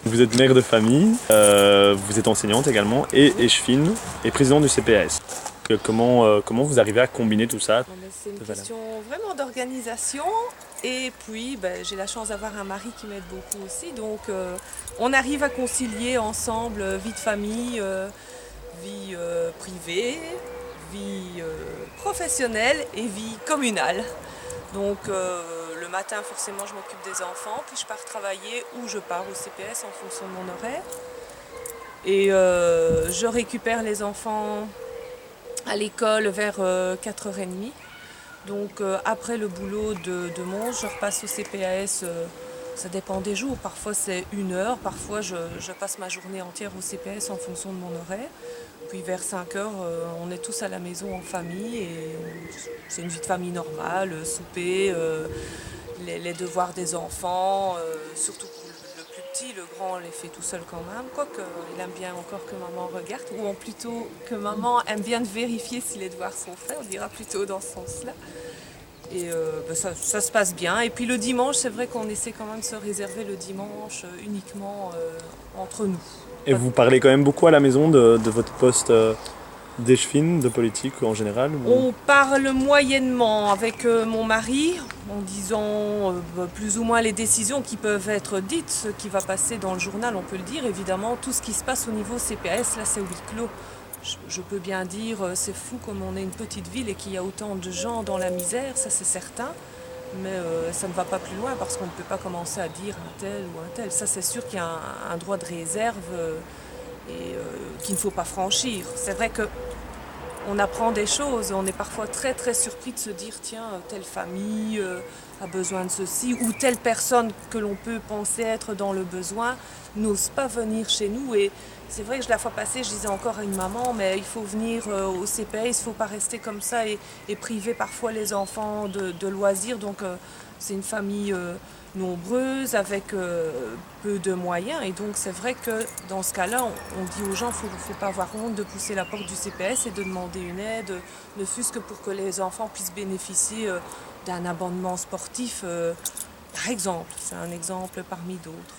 Vous êtes mère de famille, vous êtes enseignante également et échevine et présidente du CPAS. Comment vous arrivez à combiner tout ça? C'est une question vraiment d'organisation et puis j'ai la chance d'avoir un mari qui m'aide beaucoup aussi, donc on arrive à concilier ensemble vie de famille, vie privée, vie professionnelle et vie communale. Donc le matin forcément je m'occupe des enfants, puis je pars travailler ou je pars au CPS en fonction de mon horaire. Et je récupère les enfants à l'école vers 4h30. Donc après le boulot de Mons, je repasse au CPAS, ça dépend des jours. Parfois c'est 1 heure, parfois je passe ma journée entière au CPAS en fonction de mon horaire. Puis vers 5h, on est tous à la maison en famille et c'est une vie de famille normale, souper, les devoirs des enfants, surtout pour le plus petit, le grand les fait tout seul quand même, quoique il aime bien encore que maman regarde, ou plutôt que maman aime bien vérifier si les devoirs sont faits, on dira plutôt dans ce sens-là. Et ça se passe bien. Et puis le dimanche, c'est vrai qu'on essaie quand même de se réserver le dimanche uniquement entre nous. Et vous parlez quand même beaucoup à la maison de votre poste d'échevine, de politique en général On parle moyennement avec mon mari en disant plus ou moins les décisions qui peuvent être dites, ce qui va passer dans le journal, on peut le dire. Évidemment, tout ce qui se passe au niveau CPAS, là c'est huis clos. Je peux bien dire, c'est fou comme on est une petite ville et qu'il y a autant de gens dans la misère, ça c'est certain. Mais ça ne va pas plus loin parce qu'on ne peut pas commencer à dire un tel ou un tel. Ça c'est sûr qu'il y a un droit de réserve qu'il ne faut pas franchir. C'est vrai que on apprend des choses, on est parfois très très surpris de se dire tiens, telle famille a besoin de ceci, ou telle personne que l'on peut penser être dans le besoin n'ose pas venir chez nous. Et c'est vrai que la fois passée, je disais encore à une maman, mais il faut venir au CPS, il ne faut pas rester comme ça et priver parfois les enfants de loisirs. Donc c'est une famille nombreuse, avec peu de moyens. Et donc c'est vrai que dans ce cas-là, on dit aux gens, il ne faut pas avoir honte de pousser la porte du CPS et de demander une aide, ne fût-ce que pour que les enfants puissent bénéficier d'un abonnement sportif, par exemple. C'est un exemple parmi d'autres.